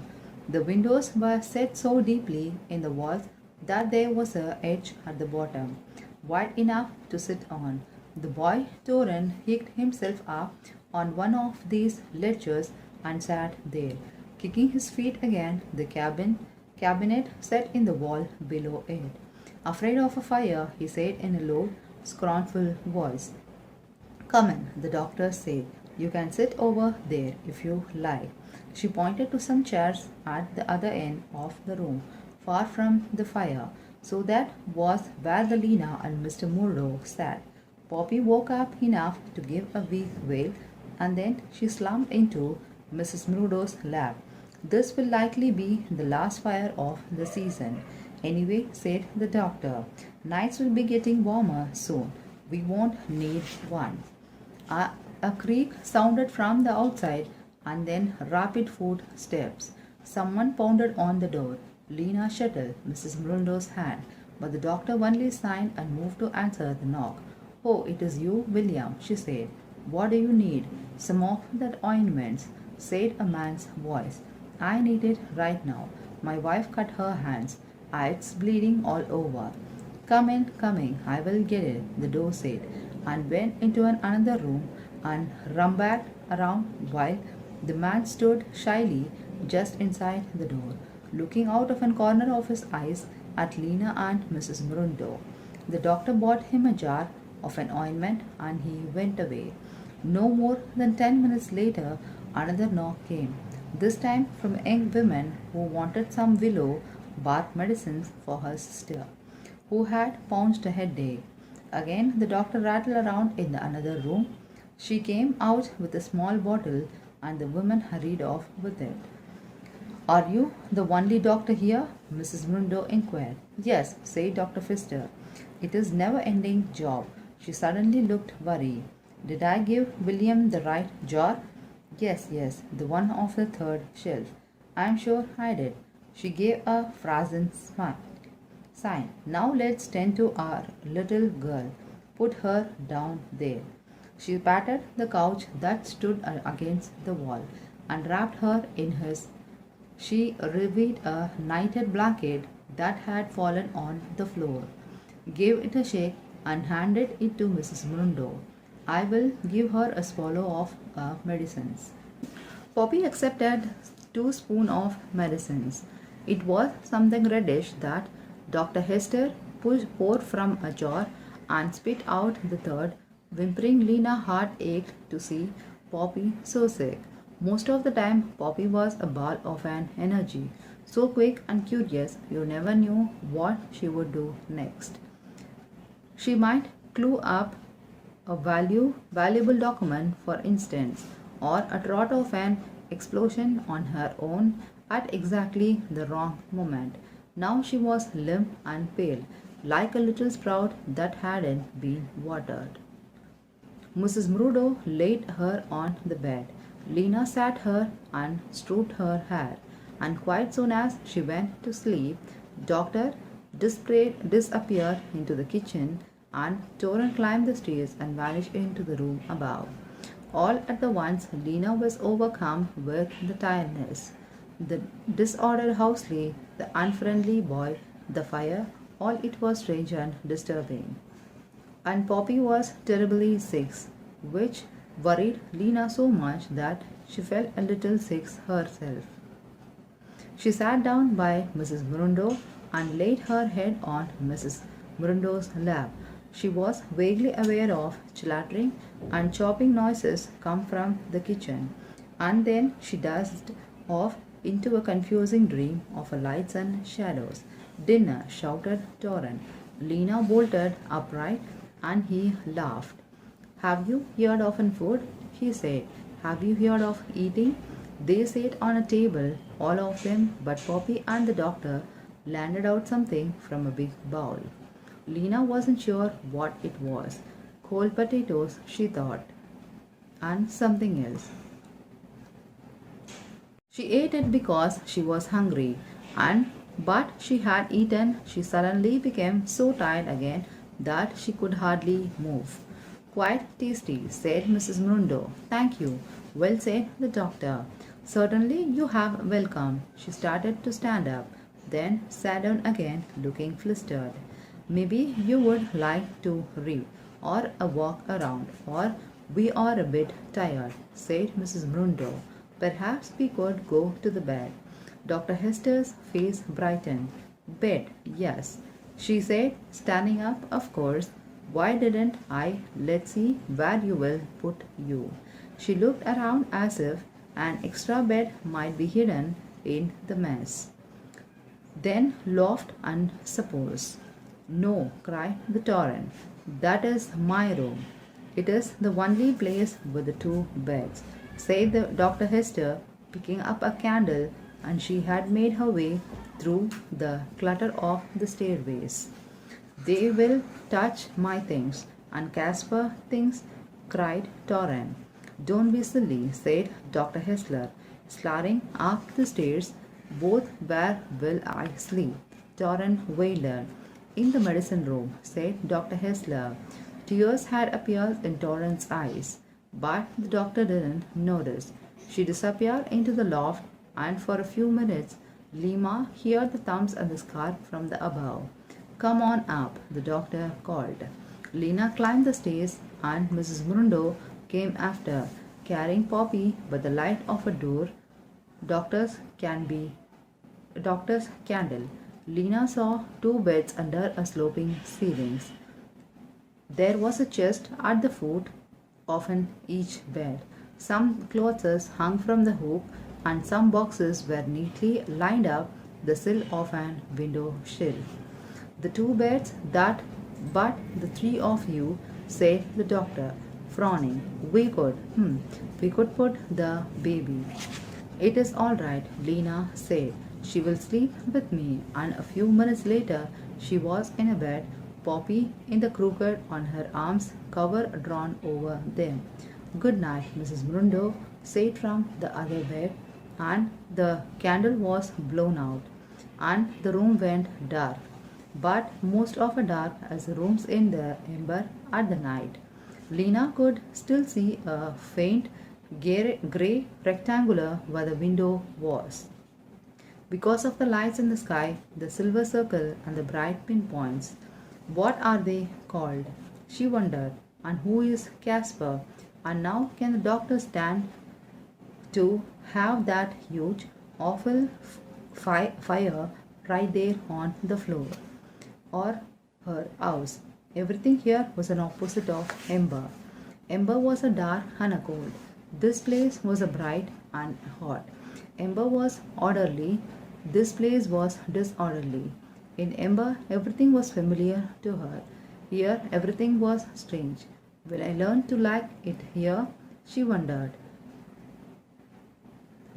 The windows were set so deeply in the walls that there was a edge at the bottom, wide enough to sit on. The boy Torin hicked himself up on one of these ledges and sat there, kicking his feet against the cabinet set in the wall below it. Afraid of a fire, he said in a low, scornful voice. Come in, the doctor said. You can sit over there if you like. She pointed to some chairs at the other end of the room, far from the fire. So that was where the Lena and Mr. Murdo sat. Poppy woke up enough to give a weak wail, and then she slumped into Mrs. Murdo's lap. This will likely be the last fire of the season. Anyway, said the doctor, nights will be getting warmer soon. We won't need one. A creak sounded from the outside, and then rapid footsteps. Someone pounded on the door. Lena shuttled Mrs. Murundo's hand, but the doctor only signed and moved to answer the knock. Oh, it is you, William, she said. What do you need? Some of that ointments, said a man's voice. I need it right now. My wife cut her hands. It's bleeding all over. Come in, I will get it, the door said, and went into another room and rumbled around while the man stood shyly just inside the door, looking out of a corner of his eyes at Lena and Mrs. Murundo. The doctor bought him a jar of an ointment and he went away. No more than 10 minutes later, another knock came, this time from young women who wanted some willow bark medicines for her sister, who had pounced a headache. Again, the doctor rattled around in the another room. She came out with a small bottle, and the woman hurried off with it. Are you the only doctor here? Mrs. Mundo inquired. Yes, said Dr. Pfister. It is never-ending job. She suddenly looked worried. Did I give William the right jar? Yes, yes, the one off the third shelf. I am sure I did. She gave a frozen smile. Sign. Now let's tend to our little girl. Put her down there. She patted the couch that stood against the wall and wrapped her in his. She revealed a knitted blanket that had fallen on the floor, gave it a shake, and handed it to Mrs. Mundo. I will give her a swallow of medicines. Poppy accepted 2 spoons of medicines. It was something reddish that Dr. Hester poured from a jar and spit out the third. Whimpering, Lena heart ached to see Poppy so sick. Most of the time, Poppy was a ball of an energy, so quick and curious you never knew what she would do next. She might clue up a valuable document, for instance, or a trot of an explosion on her own at exactly the wrong moment. Now she was limp and pale, like a little sprout that hadn't been watered. Mrs. Mrudo laid her on the bed. Lena sat her and stroked her hair, and quite soon as she went to sleep, Doctor disappeared into the kitchen, and Torrent climbed the stairs and vanished into the room above. All at the once, Lena was overcome with the tiredness. The disordered housemaid, the unfriendly boy, the fire, all it was strange and disturbing. And Poppy was terribly sick, which worried Lena so much that she felt a little sick herself. She sat down by Mrs. Murundo and laid her head on Mrs. Murundo's lap. She was vaguely aware of chattering and chopping noises come from the kitchen, and then she dozed off into a confusing dream of lights and shadows. Dinner, shouted Torrent. Lena bolted upright and he laughed. Have you heard of food? He said. Have you heard of eating? They sat on a table, all of them, but Poppy and the doctor landed out something from a big bowl. Lena wasn't sure what it was. Cold potatoes, she thought, and something else. She ate it because she was hungry, and but she had eaten, she suddenly became so tired again that she could hardly move. Quite tasty, said Mrs. Mundo. Thank you. Well said the doctor. Certainly you have welcome. She started to stand up, then sat down again, looking flustered. Maybe you would like to read, or a walk around, or we are a bit tired, said Mrs. Mundo. Perhaps we could go to the bed. Dr. Hester's face brightened. Bed, yes, she said, standing up, of course. Why didn't I? Let's see where you will put you. She looked around as if an extra bed might be hidden in the mess. Then laughed and suppose. No, cried the Torrent. That is my room. It is the only place with the 2 beds, said the Dr. Hester, picking up a candle, and she had made her way through the clutter of the stairways. They will touch my things, and Casper things, cried Torrent. Don't be silly, said Dr. Hessler, slurring up the stairs. Both where will I sleep? Torrent wailed. In the medicine room, said Dr. Hessler. Tears had appeared in Torrent's eyes, but the doctor didn't notice. She disappeared into the loft, and for a few minutes Lima heard the thumps and the scarf from the above. Come on up, the doctor called. Lena climbed the stairs, and Mrs. Murundo came after, carrying Poppy by the light of a door. Doctor's candle. Lena saw 2 beds under a sloping ceilings. There was a chest at the foot of each bed. Some clothes hung from the hook, and some boxes were neatly lined up the sill of an window sill. The two beds that, but the three of you, said the doctor, frowning. We could put the baby. It is all right, Lena said. She will sleep with me. And a few minutes later, she was in a bed, Poppy in the crooked on her arms, cover drawn over them. Good night, Mrs. Murundo said from the other bed, and the candle was blown out, and the room went dark, but most of a dark as the rooms in the ember at the night. Lena could still see a faint grey rectangular where the window was. Because of the lights in the sky, the silver circle and the bright pinpoints. What are they called? She wondered. And who is Casper? And now can the doctor stand to have that huge, awful fire right there on the floor? Or her house. Everything here was an opposite of Ember. Ember was a dark and a cold. This place was a bright and hot. Ember was orderly. This place was disorderly. In Ember, everything was familiar to her. Here, everything was strange. Will I learn to like it here? She wondered.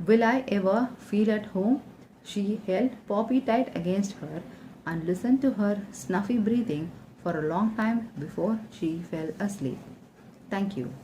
Will I ever feel at home? She held Poppy tight against her and listened to her snuffy breathing for a long time before she fell asleep. Thank you.